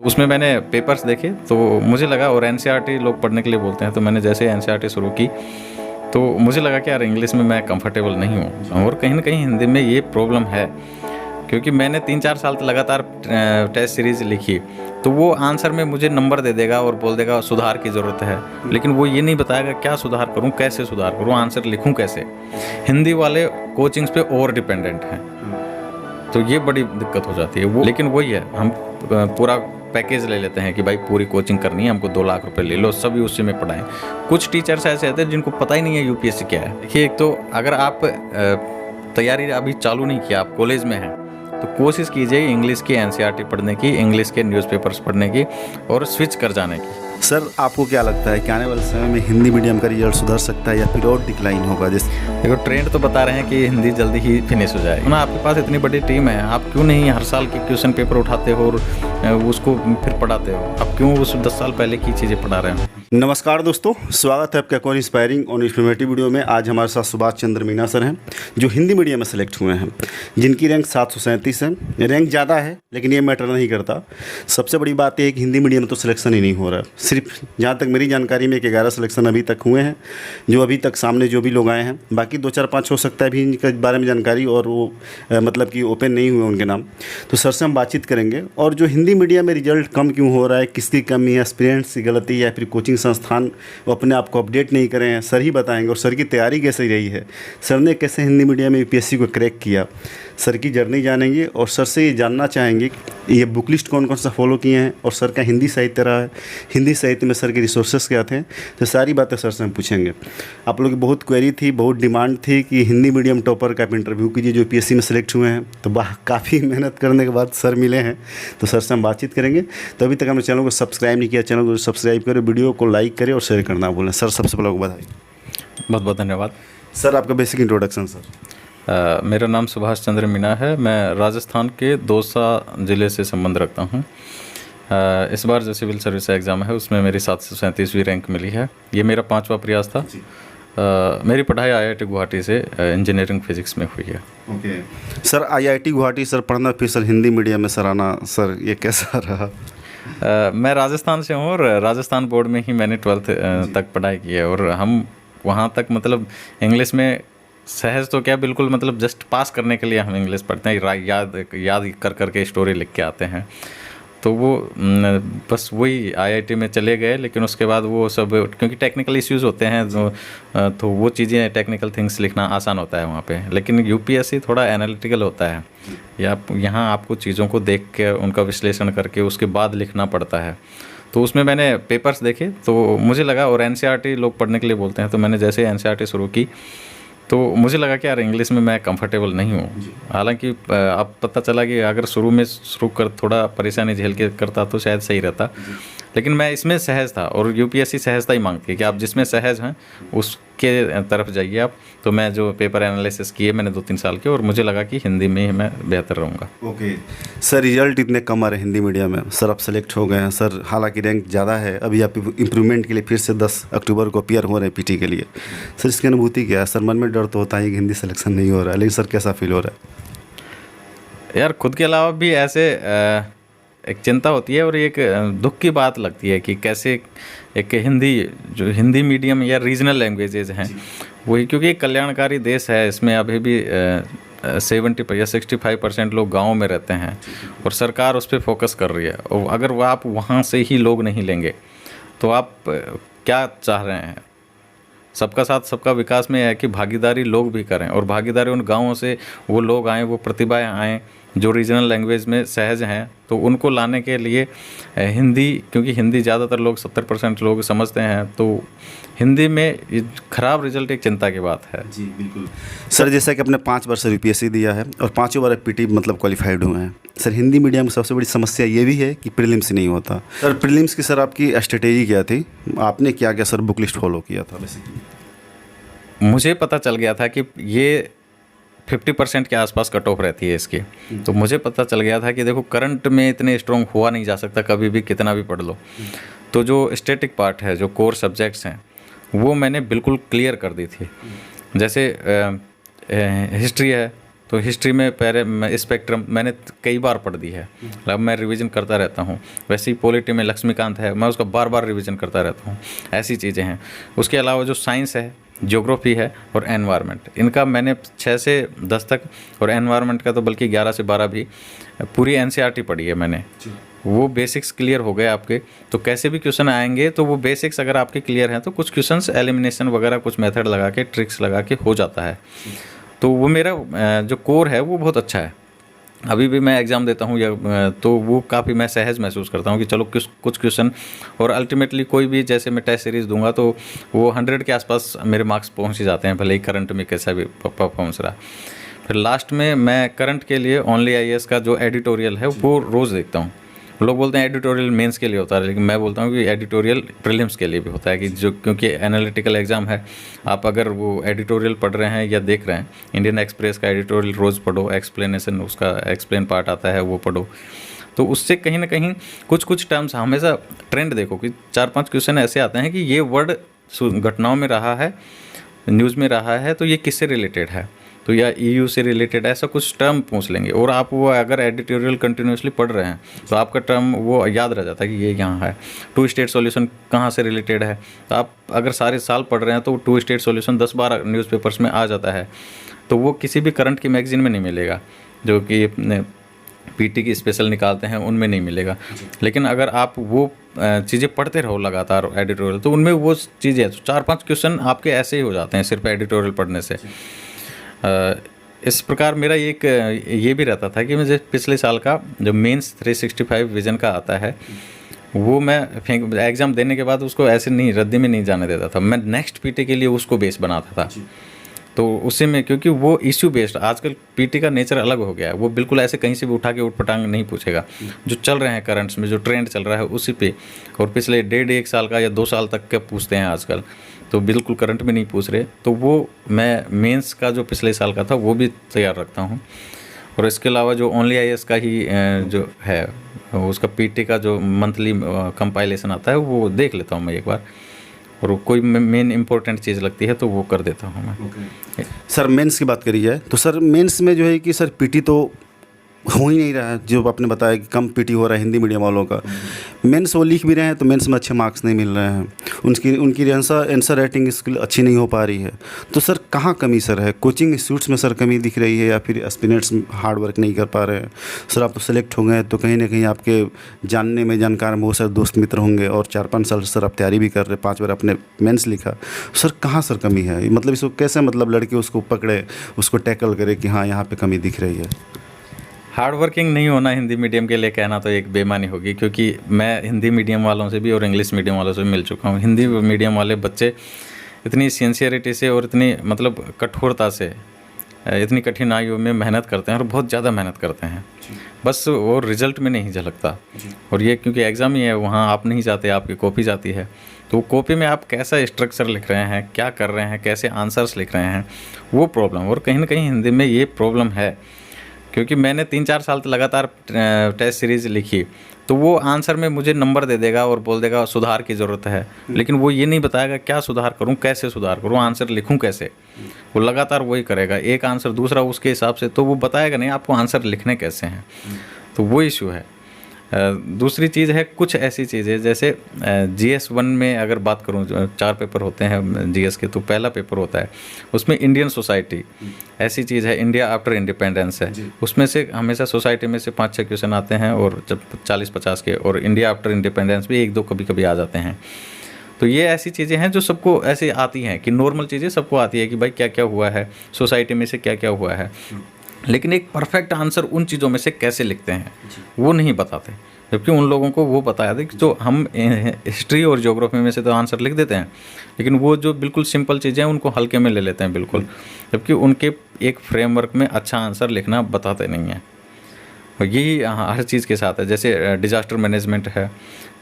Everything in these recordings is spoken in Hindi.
उसमें मैंने पेपर्स देखे तो मुझे लगा, और एनसीईआरटी लोग पढ़ने के लिए बोलते हैं, तो मैंने जैसे एनसीईआरटी शुरू की तो मुझे लगा कि यार इंग्लिश में मैं कंफर्टेबल नहीं हूँ, और कहीं ना कहीं हिंदी में ये प्रॉब्लम है, क्योंकि मैंने 3-4 साल लगातार टेस्ट सीरीज़ लिखी तो वो आंसर में मुझे नंबर दे देगा और बोल देगा सुधार की ज़रूरत है, लेकिन वो ये नहीं बताएगा क्या सुधार करूँ, कैसे सुधार करूँ, आंसर लिखूँ कैसे। हिंदी वाले कोचिंग्स पे ओवर डिपेंडेंट हैं, तो ये बड़ी दिक्कत हो जाती है। वो लेकिन वही है, हम पूरा पैकेज ले लेते हैं कि भाई पूरी कोचिंग करनी है हमको, 2 लाख रुपए ले लो, सभी उसी में पढ़ाएं। कुछ टीचर्स ऐसे होते हैं जिनको पता ही नहीं है यूपीएससी क्या है। देखिए, एक तो अगर आप तैयारी अभी चालू नहीं किया, आप कॉलेज में हैं, तो कोशिश कीजिए इंग्लिश की एनसीईआरटी पढ़ने की, इंग्लिश के न्यूज़पेपर्स पढ़ने की और स्विच कर जाने की। सर, आपको क्या लगता है कि आने वाले समय में हिंदी मीडियम का रिजल्ट सुधर सकता है या फिर और डिक्लाइन होगा? जैसे देखो, ट्रेंड तो बता रहे हैं कि हिंदी जल्दी ही फिनिश हो जाएगी ना। आपके पास इतनी बड़ी टीम है, आप क्यों नहीं हर साल के क्वेश्चन पेपर उठाते हो और उसको फिर पढ़ाते हो? आप क्यों उस 10 साल पहले की चीज़ें पढ़ा रहे हो? नमस्कार दोस्तों, स्वागत है आपका एक और इंस्पायरिंग और इन्फॉर्मेटिव वीडियो में। आज हमारे साथ सुभाष चंद्र मीना सर हैं, जो हिंदी मीडियम में सेलेक्ट हुए हैं, जिनकी रैंक 737 है। रैंक ज़्यादा है लेकिन ये मैटर नहीं करता। सबसे बड़ी बात यह है कि हिंदी मीडियम में तो सिलेक्शन ही नहीं हो रहा है। सिर्फ जहाँ तक मेरी जानकारी में 11 सिलेक्शन अभी तक हुए हैं, जो अभी तक सामने जो भी लोग आए हैं। बाकी 2-4-5 हो सकता है भी इनके बारे में जानकारी और वो मतलब कि ओपन नहीं हुए उनके नाम। तो सर से हम बातचीत करेंगे, और जो हिंदी मीडियम में रिजल्ट कम क्यों हो रहा है, किसकी कमी है, एस्पिरेंट्स की गलती या फिर कोचिंग संस्थान वो अपने आप को अपडेट नहीं कर रहे हैं, सर ही बताएंगे। और सर की तैयारी कैसे रही है, सर ने कैसे हिंदी मीडियम में यूपीएससी को क्रैक किया, सर की जर्नी जानेंगे। और सर से ये जानना चाहेंगे ये बुक लिस्ट कौन कौन सा फॉलो किए हैं, और सर का हिंदी साहित्य रहा है, हिंदी साहित्य में सर के रिसोर्सेस क्या थे, तो सारी बातें सर से हम पूछेंगे। आप लोगों की बहुत क्वेरी थी, बहुत डिमांड थी कि हिंदी मीडियम टॉपर का आप इंटरव्यू कीजिए जो यूपीएससी में सेलेक्ट हुए हैं। तो काफ़ी मेहनत करने के बाद सर मिले हैं, तो सर से हम बातचीत करेंगे। तो अभी तक हमने चैनल को सब्सक्राइब नहीं किया, चैनल को सब्सक्राइब करें, वीडियो को लाइक करें और शेयर करना भूलें। सर, सबसे पहले बधाई। बहुत बहुत धन्यवाद सर, आपका बेसिक इंट्रोडक्शन। सर, मेरा नाम सुभाष चंद्र मीना है, मैं राजस्थान के दौसा ज़िले से संबंध रखता हूँ। इस बार जो सिविल सर्विस एग्ज़ाम है उसमें मेरी 737वीं रैंक मिली है। ये मेरा 5वां प्रयास था। मेरी पढ़ाई आईआईटी गुवाहाटी से इंजीनियरिंग फिजिक्स में हुई है। Okay sir, IIT Guwahati sir पढ़ना, फिर सर हिंदी मीडियम में सर आना, सर ये कैसा रहा? मैं राजस्थान से हूँ और राजस्थान बोर्ड में ही मैंने 12th तक पढ़ाई की है, और हम वहाँ तक मतलब इंग्लिश में सहज तो क्या, बिल्कुल मतलब जस्ट पास करने के लिए हम इंग्लिश पढ़ते हैं, याद कर करके स्टोरी लिख के आते हैं। तो वो बस वही आईआईटी में चले गए, लेकिन उसके बाद वो सब क्योंकि टेक्निकल इश्यूज़ होते हैं तो वो चीज़ें, टेक्निकल थिंग्स लिखना आसान होता है वहाँ पे। लेकिन यूपीएससी थोड़ा एनालिटिकल होता है, या यहाँ आपको चीज़ों को देख के उनका विश्लेषण करके उसके बाद लिखना पड़ता है। तो उसमें मैंने पेपर्स देखे तो मुझे लगा, और एनसीईआरटी लोग पढ़ने के लिए बोलते हैं, तो मैंने जैसे एनसीईआरटी शुरू की तो मुझे लगा कि यार इंग्लिश में मैं कंफर्टेबल नहीं हूँ। हालांकि अब पता चला कि अगर शुरू में थोड़ा परेशानी झेल के करता तो शायद सही रहता, लेकिन मैं इसमें सहज था, और यूपीएससी सहजता ही मांगती है कि आप जिसमें सहज हैं उसके तरफ जाइए आप। तो मैं जो पेपर एनालिसिस किए मैंने 2-3 साल के, और मुझे लगा कि हिंदी में ही मैं बेहतर रहूँगा। ओके सर, रिजल्ट इतने कम आ रहे हिंदी मीडियम में, सर आप सेलेक्ट हो गए हैं सर, हालांकि रैंक ज़्यादा है। अभी आप इम्प्रूवमेंट के लिए फिर से 10 अक्टूबर को अपीयर हो रहे हैं पीटी के लिए। सर, इसकी अनुभूति क्या है? सर, मन में डर तो होता है कि हिंदी सिलेक्शन नहीं हो रहा है, लेकिन सर कैसा फील हो रहा है? यार, खुद के अलावा भी ऐसे एक चिंता होती है, और एक दुख की बात लगती है कि कैसे एक जो हिंदी मीडियम या रीजनल लैंग्वेजेज हैं वही, क्योंकि एक कल्याणकारी देश है, इसमें अभी भी 70 या 65% लोग गाँव में रहते हैं, और सरकार उस पर फोकस कर रही है। और अगर वो आप वहाँ से ही लोग नहीं लेंगे तो आप क्या चाह रहे हैं? सबका साथ सबका विकास में है कि भागीदारी लोग भी करें, और भागीदारी उन गाँवों से वो लोग आएँ, वो प्रतिभाएं आएँ जो रीजनल लैंग्वेज में सहज हैं, तो उनको लाने के लिए हिंदी, क्योंकि हिंदी ज़्यादातर लोग 70% लोग समझते हैं, तो हिंदी में ख़राब रिजल्ट एक चिंता की बात है। जी बिल्कुल सर, जैसा कि आपने 5 बार सर यूपीएससी दिया है और 5 बार पीटी मतलब क्वालिफाइड हुए हैं सर, हिंदी मीडियम की सबसे बड़ी समस्या ये भी है कि प्रीलिम्स नहीं होता। सर, प्रीलिम्स की सर आपकी स्ट्रेटेजी क्या थी? आपने क्या क्या सर बुक लिस्ट फॉलो किया था? बेसिकली मुझे पता चल गया था कि ये 50% के आसपास कट ऑफ रहती है इसकी, तो मुझे पता चल गया था कि देखो करंट में इतने स्ट्रॉन्ग हुआ नहीं जा सकता कभी भी, कितना भी पढ़ लो। तो जो स्टैटिक पार्ट है, जो कोर सब्जेक्ट्स हैं, वो मैंने बिल्कुल क्लियर कर दी थी। जैसे हिस्ट्री है तो तो हिस्ट्री में पहले स्पेक्ट्रम मैंने कई बार पढ़ दी है, मतलब मैं रिवीजन करता रहता हूँ। वैसे ही पॉलिटी में लक्ष्मीकांत है, मैं उसका बार बार रिवीजन करता रहता हूँ। ऐसी चीज़ें हैं। उसके अलावा जो साइंस है, ज्योग्राफी है और एनवायरनमेंट, इनका मैंने 6 से 10 तक, और एनवायरनमेंट का तो बल्कि 11 से 12 भी, पूरी एनसीईआरटी पढ़ी है मैंने। वो बेसिक्स क्लियर हो गए आपके, तो कैसे भी क्वेश्चन आएंगे तो वो बेसिक्स अगर आपके क्लियर हैं तो कुछ क्वेश्चंस एलिमिनेशन वगैरह कुछ मेथड लगा के, ट्रिक्स लगा के हो जाता है। तो वो मेरा जो कोर है वो बहुत अच्छा है। अभी भी मैं एग्ज़ाम देता हूँ या तो वो काफ़ी मैं सहज महसूस करता हूँ कि चलो कुछ क्वेश्चन, और अल्टीमेटली कोई भी जैसे मैं टेस्ट सीरीज़ दूंगा तो वो 100 के आसपास मेरे मार्क्स पहुँच ही जाते हैं, भले ही करंट में कैसा भी परफॉर्मेंस रहा। फिर लास्ट में मैं करंट के लिए ओनली आईएएस का जो एडिटोरियल है वो रोज़ देखता हूँ। लोग बोलते हैं एडिटोरियल मेंस के लिए होता है, लेकिन मैं बोलता हूँ कि एडिटोरियल प्रीलिम्स के लिए भी होता है, कि जो क्योंकि एनालिटिकल एग्जाम है, आप अगर वो एडिटोरियल पढ़ रहे हैं या देख रहे हैं, इंडियन एक्सप्रेस का एडिटोरियल रोज़ पढ़ो, एक्सप्लेनेशन उसका एक्सप्लेन पार्ट आता है वो पढ़ो, तो उससे कहीं ना कहीं कुछ टर्म्स हमेशा ट्रेंड देखो कि 4-5 क्वेश्चन ऐसे आते हैं कि ये वर्ड घटनाओं में रहा है, न्यूज़ में रहा है, तो ये किससे रिलेटेड है, तो या ईयू से रिलेटेड, ऐसा कुछ टर्म पूछ लेंगे। और आप वो अगर एडिटोरियल कंटिन्यूसली पढ़ रहे हैं तो आपका टर्म वो याद रह जाता है कि ये यहाँ है। 2 स्टेट सॉल्यूशन कहाँ से रिलेटेड है, तो आप अगर सारे साल पढ़ रहे हैं तो 2 स्टेट सॉल्यूशन 10-12 न्यूज़पेपर्स में आ जाता है, तो वो किसी भी करंट की मैगजीन में नहीं मिलेगा, जो कि पीटी की स्पेशल निकालते हैं उनमें नहीं मिलेगा। लेकिन अगर आप वो चीज़ें पढ़ते रहो लगातार एडिटोरियल, तो उनमें वो चीज़ें 4-5 क्वेश्चन आपके ऐसे ही हो जाते हैं सिर्फ एडिटोरियल पढ़ने से। इस प्रकार मेरा एक ये भी रहता था कि मुझे पिछले साल का जो मेंस 365 विजन का आता है वो मैं एग्ज़ाम देने के बाद उसको ऐसे नहीं रद्दी में नहीं जाने देता था, मैं नेक्स्ट पीटी के लिए उसको बेस बनाता था। तो उसी में, क्योंकि वो इश्यू बेस्ड, आजकल पीटी का नेचर अलग हो गया है, वो बिल्कुल ऐसे कहीं से भी उठा के उठपटांग नहीं पूछेगा, जो चल रहे हैं करंट्स में, जो ट्रेंड चल रहा है उसी पे, और पिछले 1.5-1 साल का या 2 साल तक के पूछते हैं आजकल, तो बिल्कुल करंट में नहीं पूछ रहे। तो वो मैं मेंस का जो पिछले साल का था वो भी तैयार रखता हूँ। और इसके अलावा जो ओनली आईएएस का ही जो है उसका पीटी का जो मंथली कंपाइलेशन आता है वो देख लेता हूँ मैं एक बार, और कोई मेन इंपॉर्टेंट चीज़ लगती है तो वो कर देता हूँ मैं। सर मेंस की बात करी जाए तो सर मेंस में जो है कि सर पीटी तो हो ही नहीं रहा है, जो आपने बताया कि कम पीटी हो रहा है हिंदी मीडियम वालों का। मेंस वो लिख भी रहे हैं तो मेंस में अच्छे मार्क्स नहीं मिल रहे हैं, उनकी आंसर राइटिंग स्किल अच्छी नहीं हो पा रही है। तो सर कहाँ कमी सर है? कोचिंग इंस्टीट्यूट्स में सर कमी दिख रही है, या फिर एस्पिरेंट्स हार्ड वर्क नहीं कर पा रहे हैं? सर आप तो सेलेक्ट हो गए तो कहीं ना कहीं आपके जानने में जानकार में बहुत सारे दोस्त मित्र होंगे, और 4-5 साल सर आप तैयारी भी कर रहे, 5 बार आपने मेंस लिखा। सर कहाँ सर कमी है? मतलब इसको कैसे मतलब लड़के उसको पकड़े, उसको टैकल करे कि हाँ यहाँ पे कमी दिख रही है? हार्ड वर्किंग नहीं होना हिंदी मीडियम के लिए कहना तो एक बेईमानी होगी, क्योंकि मैं हिंदी मीडियम वालों से भी और इंग्लिश मीडियम वालों से भी मिल चुका हूँ। हिंदी मीडियम वाले बच्चे इतनी सिंसियरिटी से और इतनी मतलब कठोरता से इतनी कठिनाइयों में मेहनत करते हैं, और बहुत ज़्यादा मेहनत करते हैं, बस वो रिजल्ट में नहीं झलकता। और ये क्योंकि एग्ज़ाम ही है, वहाँ आप नहीं जाते, आपकी कॉपी जाती है, तो कॉपी में आप कैसा स्ट्रक्चर लिख रहे हैं, क्या कर रहे हैं, कैसे आंसर्स लिख रहे हैं, वो प्रॉब्लम। और कहीं ना कहीं हिंदी में ये प्रॉब्लम है, क्योंकि मैंने 3-4 साल तक लगातार टेस्ट सीरीज़ लिखी, तो वो आंसर में मुझे नंबर दे देगा और बोल देगा सुधार की ज़रूरत है, लेकिन वो ये नहीं बताएगा क्या सुधार करूं, कैसे सुधार करूं, आंसर लिखूं कैसे। वो लगातार वही करेगा, एक आंसर दूसरा उसके हिसाब से, तो वो बताएगा नहीं आपको आंसर लिखने कैसे हैं। तो वो इशू है। दूसरी चीज़ है, कुछ ऐसी चीज़ें जैसे GS 1 में अगर बात करूं, 4 पेपर होते हैं GS के, तो पहला पेपर होता है उसमें इंडियन सोसाइटी ऐसी चीज़ है, इंडिया आफ्टर इंडिपेंडेंस है, उसमें से हमेशा सोसाइटी में से 5-6 क्वेश्चन आते हैं, और जब 40-50 के, और इंडिया आफ्टर इंडिपेंडेंस भी 1-2 कभी आ जाते हैं। तो ये ऐसी चीज़ें हैं जो सबको ऐसे आती हैं, कि नॉर्मल चीज़ें सबको आती है कि भाई क्या क्या हुआ है सोसाइटी में से, क्या क्या हुआ है, लेकिन एक परफेक्ट आंसर उन चीज़ों में से कैसे लिखते हैं वो नहीं बताते। जबकि उन लोगों को वो बताया था कि जो हम हिस्ट्री और ज्योग्राफी में से तो आंसर लिख देते हैं, लेकिन वो जो बिल्कुल सिंपल चीज़ें हैं उनको हल्के में ले लेते हैं बिल्कुल, जबकि उनके एक फ्रेमवर्क में अच्छा आंसर लिखना बताते नहीं हैं। और यही हर चीज़ के साथ है, जैसे डिजास्टर मैनेजमेंट है,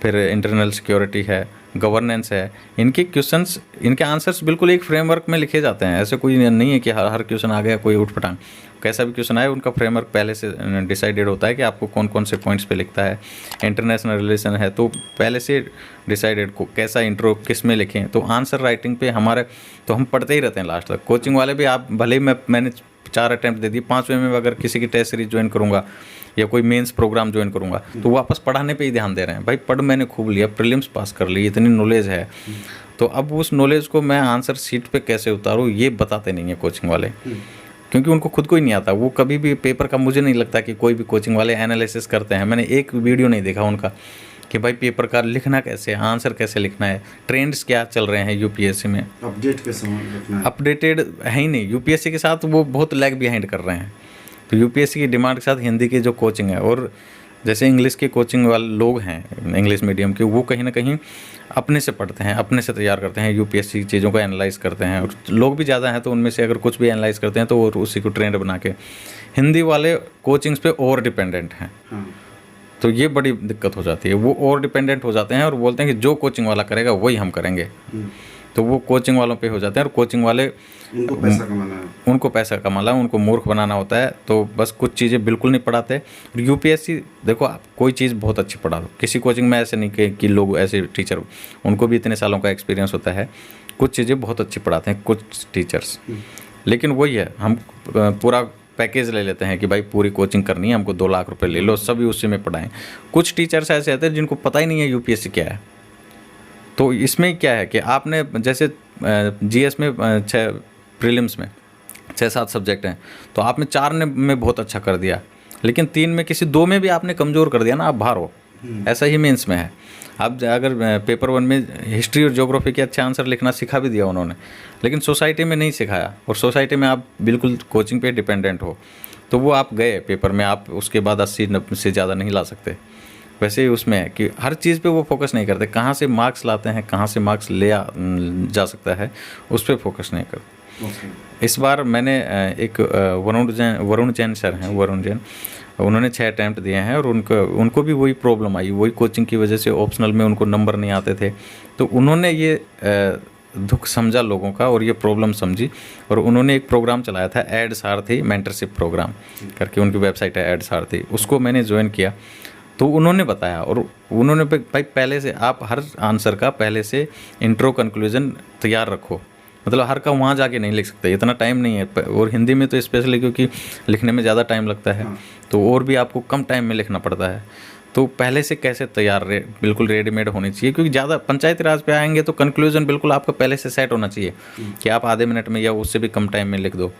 फिर इंटरनल सिक्योरिटी है, गवर्नेंस है, इनके क्वेश्चंस, इनके आंसर्स बिल्कुल एक फ्रेमवर्क में लिखे जाते हैं। ऐसे कोई नहीं है कि हर क्वेश्चन आ गया कोई उठपटांग, कैसा भी क्वेश्चन आए उनका फ्रेमवर्क पहले से डिसाइडेड होता है कि आपको कौन कौन से पॉइंट्स पे लिखता है। इंटरनेशनल रिलेशन है तो पहले से डिसाइडेड को कैसा इंट्रो किस में लिखें। तो आंसर राइटिंग पे हमारे तो हम पढ़ते ही रहते हैं लास्ट तक। कोचिंग वाले भी, आप भले ही मैंने 4 अटैम्प्ट दे दिए, 5वें में अगर किसी की टेस्ट सीरीज ज्वाइन करूँगा या कोई मेंस प्रोग्राम ज्वाइन करूँगा तो वापस पढ़ाने पे ही ध्यान दे रहे हैं। भाई पढ़ मैंने खूब लिया, प्रीलिम्स पास कर ली, इतनी नॉलेज है, तो अब उस नॉलेज को मैं आंसर शीट पे कैसे उतारूँ ये बताते नहीं है कोचिंग वाले, क्योंकि उनको खुद को ही नहीं आता। वो कभी भी पेपर का मुझे नहीं लगता कि कोई भी कोचिंग वाले एनालिसिस करते हैं। मैंने एक वीडियो नहीं देखा उनका कि भाई पेपर का लिखना कैसे, आंसर कैसे लिखना है, ट्रेंड्स क्या चल रहे हैं यूपीएससी में, अपडेट कैसे रखना है, अपडेटेड है ही नहीं। यूपीएससी के साथ वो बहुत लैग बिहाइंड कर रहे हैं। तो यूपीएससी की डिमांड के साथ हिंदी की जो कोचिंग है, और जैसे इंग्लिश के कोचिंग वाले लोग हैं इंग्लिश मीडियम के, वो कहीं ना कहीं अपने से पढ़ते हैं, अपने से तैयार करते हैं, यूपीएससी चीज़ों को एनालाइज करते हैं, और लोग भी ज़्यादा हैं तो उनमें से अगर कुछ भी एनालाइज करते हैं तो वो उसी को ट्रेंड बना के, हिंदी वाले कोचिंग्स पे ओवर डिपेंडेंट हैं। तो ये बड़ी दिक्कत हो जाती है, वो ओवर डिपेंडेंट हो जाते हैं और बोलते हैं कि जो कोचिंग वाला करेगा वही हम करेंगे। तो वो कोचिंग वालों पे हो जाते हैं, और कोचिंग वाले उनको पैसा कमाना है, उनको मूर्ख बनाना होता है। तो बस कुछ चीज़ें बिल्कुल नहीं पढ़ाते। और यूपीएससी देखो, आप कोई चीज़ बहुत अच्छी पढ़ा दो, किसी कोचिंग में ऐसे नहीं कि लोग ऐसे टीचर, उनको भी इतने सालों का एक्सपीरियंस होता है, कुछ चीज़ें बहुत अच्छी पढ़ाते हैं कुछ टीचर्स, लेकिन वही है, हम पूरा पैकेज ले लेते हैं कि भाई पूरी कोचिंग करनी है हमको, 2 लाख रुपए ले लो, सभी उसी में पढ़ाएं। कुछ टीचर्स ऐसे आते हैं जिनको पता ही नहीं है यूपीएससी क्या है। तो इसमें क्या है कि आपने जैसे जीएस में 6 प्रीलिम्स में 6-7 सब्जेक्ट हैं, तो आपने 4 में बहुत अच्छा कर दिया, लेकिन 3 में किसी 2 में भी आपने कमज़ोर कर दिया ना, आप बाहर हो। ऐसा ही मेंस में है। अब अगर पेपर 1 में हिस्ट्री और ज्योग्राफी के अच्छे आंसर लिखना सिखा भी दिया उन्होंने, लेकिन सोसाइटी में नहीं सिखाया, और सोसाइटी में आप बिल्कुल कोचिंग पे डिपेंडेंट हो, तो वो आप गए पेपर में, आप उसके बाद 80-90 से ज़्यादा नहीं ला सकते। वैसे ही उसमें है कि हर चीज़ पे वो फोकस नहीं करते, कहाँ से मार्क्स लाते हैं, कहाँ से मार्क्स जा सकता है, उस पर फोकस नहीं करते। इस बार मैंने एक वरुण जैन सर हैं, वरुण जैन, उन्होंने 6 अटैम्प्ट दिए हैं, और उनको भी वही प्रॉब्लम आई, वही कोचिंग की वजह से ऑप्शनल में उनको नंबर नहीं आते थे। तो उन्होंने ये दुख समझा लोगों का, और ये प्रॉब्लम समझी, और उन्होंने एक प्रोग्राम चलाया था ऐड सारथी मेंटरशिप प्रोग्राम करके, उनकी वेबसाइट है ऐड सारथी, उसको मैंने ज्वाइन किया। तो उन्होंने बताया, और उन्होंने भाई पहले से आप हर आंसर का पहले से इंट्रो कंक्लूजन तैयार रखो, मतलब हर का वहाँ जाके नहीं लिख सकते, इतना टाइम नहीं है, और हिंदी में तो स्पेशली क्योंकि लिखने में ज़्यादा टाइम लगता है, तो और भी आपको कम टाइम में लिखना पड़ता है। तो पहले से कैसे तैयार बिल्कुल रेडीमेड होनी चाहिए, क्योंकि ज़्यादा पंचायती राज पे आएंगे तो कंक्लूजन बिल्कुल आपका पहले से सेट होना चाहिए कि आप आधे मिनट में या उससे भी कम टाइम में लिख दो।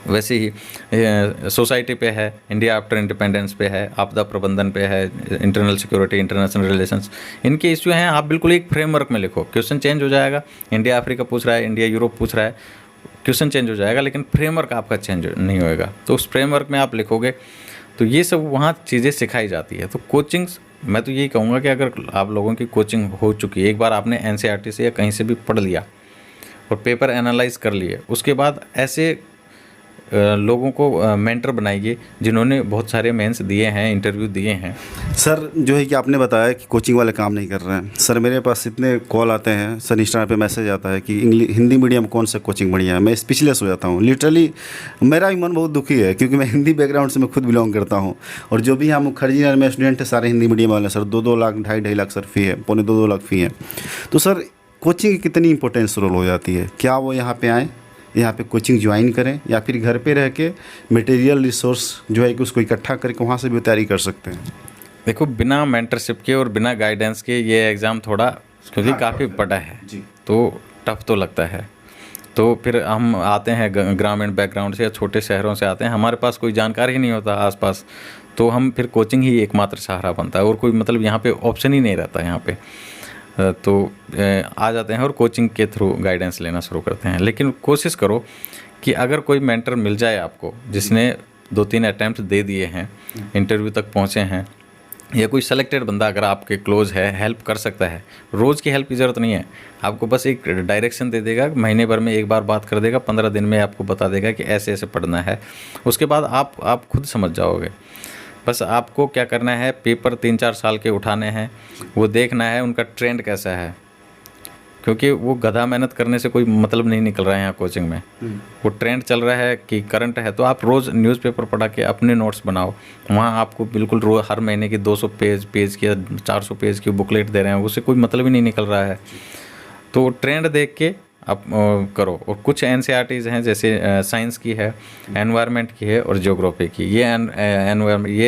वैसे ही सोसाइटी पे है, इंडिया आफ्टर इंडिपेंडेंस पे है, आपदा प्रबंधन पे है, इंटरनल सिक्योरिटी, इंटरनेशनल रिलेशंस, इनके इश्यू हैं। आप बिल्कुल एक फ्रेमवर्क में लिखो, क्वेश्चन चेंज हो जाएगा, इंडिया अफ्रीका पूछ रहा है, इंडिया यूरोप पूछ रहा है, क्वेश्चन चेंज हो जाएगा, लेकिन फ्रेमवर्क आपका चेंज नहीं होएगा। तो उस फ्रेमवर्क में आप लिखोगे, तो ये सब वहाँ चीज़ें सिखाई जाती है। तो कोचिंग्स, मैं तो यही कहूँगा कि अगर आप लोगों की कोचिंग हो चुकी है, एक बार आपने एनसीईआरटी से या कहीं से भी पढ़ लिया और पेपर एनालाइज कर लिए, उसके बाद ऐसे लोगों को मेंटर बनाइए जिन्होंने बहुत सारे मेंस दिए हैं, इंटरव्यू दिए हैं। सर जो है कि आपने बताया कि कोचिंग वाले काम नहीं कर रहे हैं, सर मेरे पास इतने कॉल आते हैं, सर इंस्टाग्राम पे मैसेज आता है कि हिंदी मीडियम कौन सा कोचिंग बढ़िया है, मैं स्पीचलेस हो जाता हूँ लिटरली। मेरा भी मन बहुत दुखी है, क्योंकि मैं हिंदी बैकग्राउंड से मैं खुद बिलोंग करता हूँ, और जो भी हम मुखर्जी नगर में स्टूडेंट है सारे हिंदी मीडियम वाले सर, 2-2 लाख 2.5 लाख सर फ़ी है, 2.25 लाख फ़ी है। तो सर कोचिंग की कितनी इंपॉर्टेंस रोल हो जाती है, क्या वो यहाँ पे आएँ, यहाँ पे कोचिंग ज्वाइन करें, या फिर घर पे रह के मटेरियल रिसोर्स जो है कि उसको इकट्ठा करके वहाँ से भी तैयारी कर सकते हैं? देखो, बिना मेंटरशिप के और बिना गाइडेंस के ये एग्ज़ाम थोड़ा, क्योंकि काफ़ी बड़ा है जी, तो टफ तो लगता है। तो फिर हम आते हैं ग्रामीण बैकग्राउंड से या छोटे शहरों से आते हैं, हमारे पास कोई जानकारी ही नहीं होता आसपास, तो हम फिर कोचिंग ही एकमात्र सहारा बनता है, और कोई मतलब यहाँ पे ऑप्शन ही नहीं रहता यहाँ पे। तो आ जाते हैं और कोचिंग के थ्रू गाइडेंस लेना शुरू करते हैं। लेकिन कोशिश करो कि अगर कोई मेंटर मिल जाए आपको, जिसने 2-3 अटैम्प्ट दे दिए हैं, इंटरव्यू तक पहुँचे हैं, या कोई सेलेक्टेड बंदा अगर आपके क्लोज है, हेल्प कर सकता है। रोज़ की हेल्प की ज़रूरत नहीं है, आपको बस एक डायरेक्शन दे देगा, महीने भर में एक बार बात कर देगा, 15 दिन में आपको बता देगा कि ऐसे ऐसे पढ़ना है। उसके बाद आप खुद समझ जाओगे। बस आपको क्या करना है, पेपर 3-4 साल के उठाने हैं, वो देखना है उनका ट्रेंड कैसा है, क्योंकि वो गधा मेहनत करने से कोई मतलब नहीं निकल रहा है यहाँ कोचिंग में। वो ट्रेंड चल रहा है कि करंट है, तो आप रोज़ न्यूज़पेपर पढ़ा के अपने नोट्स बनाओ। वहाँ आपको बिल्कुल रोज़ हर महीने की 200 पेज की 400 पेज की बुकलेट दे रहे हैं, उससे कोई मतलब ही नहीं निकल रहा है। तो ट्रेंड देख के आप करो। और कुछ एनसीईआरटीज़ हैं जैसे साइंस की है, एनवायरनमेंट की है और ज्योग्राफी की, ये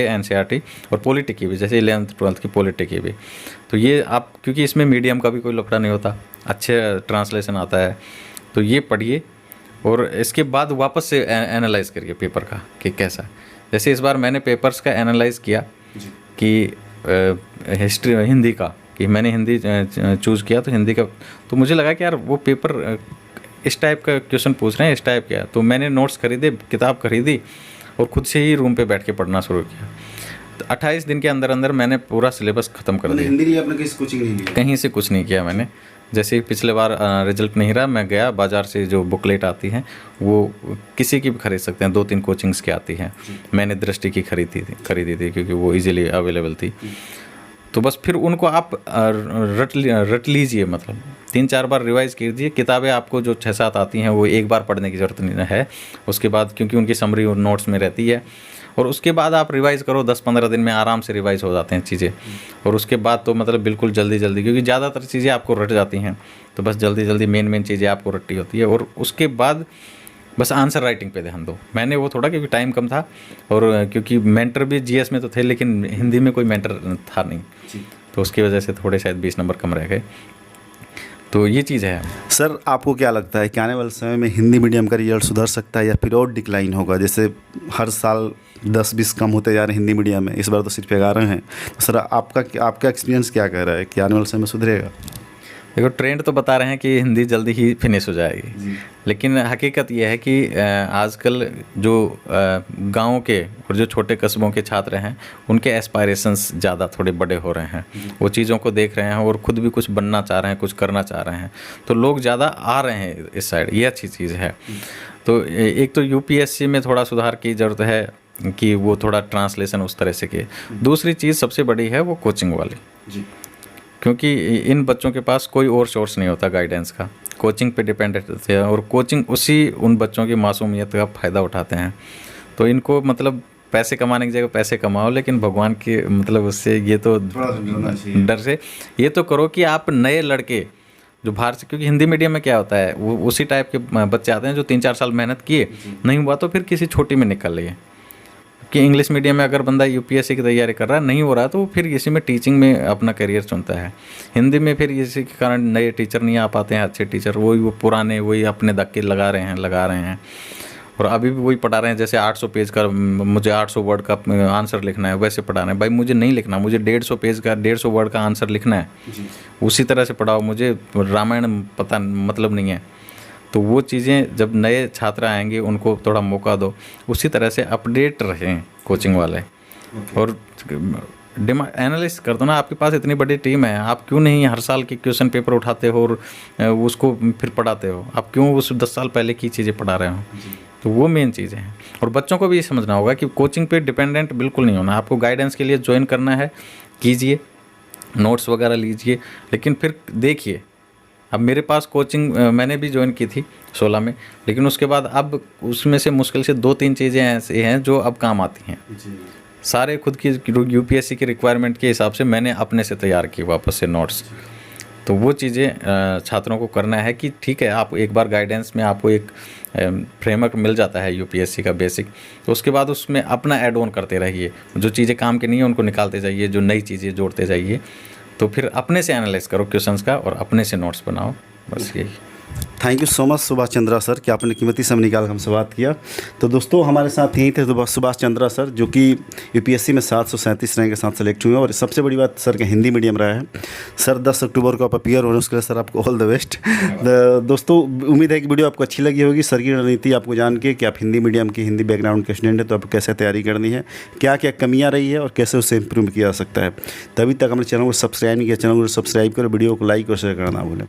एनसीईआरटी, और पॉलिटी की भी, जैसे 11th 12th की पॉलिटी की भी। तो ये आप, क्योंकि इसमें मीडियम का भी कोई लफड़ा नहीं होता, अच्छे ट्रांसलेशन आता है, तो ये पढ़िए और इसके बाद वापस से एनालाइज करिए पेपर का कि कैसा। जैसे इस बार मैंने पेपर्स का एनालाइज किया कि हिस्ट्री हिंदी का, कि मैंने हिंदी चूज़ किया, तो हिंदी का तो मुझे लगा कि यार वो पेपर इस टाइप का क्वेश्चन पूछ रहे हैं, इस टाइप का। तो मैंने नोट्स खरीदे, किताब खरीदी और खुद से ही रूम पे बैठ के पढ़ना शुरू किया। तो 28 दिन के अंदर अंदर मैंने पूरा सिलेबस ख़त्म कर दिया। हिंदी आपने किसी कोचिंग नहीं लिया? कहीं से कुछ नहीं किया मैंने। जैसे पिछले बार रिजल्ट नहीं रहा, मैं गया बाज़ार से, जो बुकलेट आती हैं वो किसी की भी खरीद सकते हैं, 2-3 कोचिंग्स की आती हैं। मैंने दृष्टि की खरीदी थी क्योंकि वो इजीली अवेलेबल थी। तो बस फिर उनको आप रट लीजिए, मतलब 3-4 बार रिवाइज कीजिए। किताबें आपको जो 6-7 आती हैं वो एक बार पढ़ने की ज़रूरत नहीं है। उसके बाद क्योंकि उनकी समरी और नोट्स में रहती है, और उसके बाद आप रिवाइज़ करो, 10-15 दिन में आराम से रिवाइज़ हो जाते हैं चीज़ें। और उसके बाद तो मतलब बिल्कुल जल्दी क्योंकि ज़्यादातर चीज़ें आपको रट जाती हैं, तो बस जल्दी मेन चीज़ें आपको रट्टी होती है। और उसके बाद बस आंसर राइटिंग पे ध्यान दो। मैंने वो थोड़ा, क्योंकि टाइम कम था और क्योंकि मेंटर भी जीएस में तो थे, लेकिन हिंदी में कोई मेंटर था नहीं, तो उसकी वजह से थोड़े शायद 20 नंबर कम रह गए। तो ये चीज़ है। सर, आपको क्या लगता है कि आने वाले समय में हिंदी मीडियम का रिजल्ट सुधर सकता है या फिर और डिक्लाइन होगा? जैसे हर साल 10-20 कम होते जा रहे हैं हिंदी मीडियम में, इस बार तो सिर्फ 11 हैं। तो सर, आपका एक्सपीरियंस क्या कह रहा है कि आने वाले समय में सुधरेगा? देखो, ट्रेंड तो बता रहे हैं कि हिंदी जल्दी ही फिनिश हो जाएगी, लेकिन हकीकत यह है कि आजकल जो गाँव के और जो छोटे कस्बों के छात्र हैं, उनके एस्पायरेशंस ज़्यादा थोड़े बड़े हो रहे हैं। वो चीज़ों को देख रहे हैं और ख़ुद भी कुछ बनना चाह रहे हैं, कुछ करना चाह रहे हैं, तो लोग ज़्यादा आ रहे हैं इस साइड। ये अच्छी चीज़ है। तो एक तो यूपीएससी में थोड़ा सुधार की ज़रूरत है कि वो थोड़ा ट्रांसलेशन उस तरह से के। दूसरी चीज़ सबसे बड़ी है वो कोचिंग वाली, क्योंकि इन बच्चों के पास कोई और सोर्स नहीं होता गाइडेंस का, कोचिंग पे डिपेंडेंट होते हैं, और कोचिंग उन बच्चों की मासूमियत का फ़ायदा उठाते हैं। तो इनको मतलब पैसे कमाने की जगह पैसे कमाओ, लेकिन भगवान के मतलब उससे ये तो डर से ये तो करो कि आप नए लड़के जो बाहर से, क्योंकि हिंदी मीडियम में क्या होता है, वो उसी टाइप के बच्चे आते हैं जो 3-4 साल मेहनत किए, नहीं हुआ तो फिर किसी छोटी में निकल लिए। कि इंग्लिश मीडियम में अगर बंदा यूपीएससी की तैयारी कर रहा है, नहीं हो रहा, तो फिर इसी में टीचिंग में अपना करियर चुनता है। हिंदी में फिर इसी के कारण नए टीचर नहीं आ पाते हैं, अच्छे टीचर वो पुराने वही अपने धक्के लगा रहे हैं और अभी भी वही पढ़ा रहे हैं। जैसे 800 पेज का, मुझे 800 वर्ड का आंसर लिखना है, वैसे पढ़ा रहे हैं। भाई मुझे नहीं लिखना, मुझे 150 पेज का 150 वर्ड का आंसर लिखना है, उसी तरह से पढ़ाओ। मुझे रामायण पता मतलब नहीं है। तो वो चीज़ें जब नए छात्र आएंगे उनको थोड़ा मौका दो, उसी तरह से अपडेट रहें कोचिंग वाले। और एनालिस्ट कर दो ना, आपके पास इतनी बड़ी टीम है, आप क्यों नहीं हर साल के क्वेश्चन पेपर उठाते हो और उसको फिर पढ़ाते हो? आप क्यों उस 10 साल पहले की चीज़ें पढ़ा रहे हो? तो वो मेन चीज़ें हैं। और बच्चों को भी ये समझना होगा कि कोचिंग पे डिपेंडेंट बिल्कुल नहीं होना। आपको गाइडेंस के लिए ज्वाइन करना है, कीजिए, नोट्स वगैरह लीजिए, लेकिन फिर देखिए। अब मेरे पास कोचिंग मैंने भी ज्वाइन की थी 16 में, लेकिन उसके बाद अब उसमें से मुश्किल से 2-3 चीज़ें ऐसी हैं जो अब काम आती हैं। सारे खुद की यूपीएससी की रिक्वायरमेंट के हिसाब से मैंने अपने से तैयार की वापस से नोट्स। तो वो चीज़ें छात्रों को करना है कि ठीक है, आप एक बार गाइडेंस में आपको एक फ्रेमवर्क मिल जाता है यूपीएससी का बेसिक, तो उसके बाद उसमें अपना ऐड ऑन करते रहिए। जो चीज़ें काम की नहीं है उनको निकालते जाइए, जो नई चीज़ें जोड़ते जाइए। तो फिर अपने से एनालाइज करो क्वेश्चंस का और अपने से नोट्स बनाओ, बस यही। Thank you so much Subhash Chandra sir कि आपने कीमती समय निकाल हमसे बात किया। तो दोस्तों, हमारे साथ यहीं थे सुभाष चंद्रा सर, जो कि यूपीएससी में 737 रैंक के साथ सेलेक्ट हुए, और सबसे बड़ी बात सर का हिंदी मीडियम रहा है। सर 10 अक्टूबर को आप अपीयर हो रहे हैं, उसके लिए सर आपको ऑल द बेस्ट। दोस्तों, उम्मीद है कि वीडियो आपको अच्छी लगी होगी। सर की रणनीति आपको जान के कि आप हिंदी मीडियम की हिंदी बैकग्राउंड के स्टूडेंट है, तो आपको कैसे तैयारी करनी है, क्या क्या कमियाँ रही है और कैसे उससे इम्प्रूव किया जा सकता है। तभी तक हमारे चैनल को सब्सक्राइब नहीं किया, चैनल को सब्सक्राइब करो, वीडियो को लाइक और शेयर करना ना भूलें।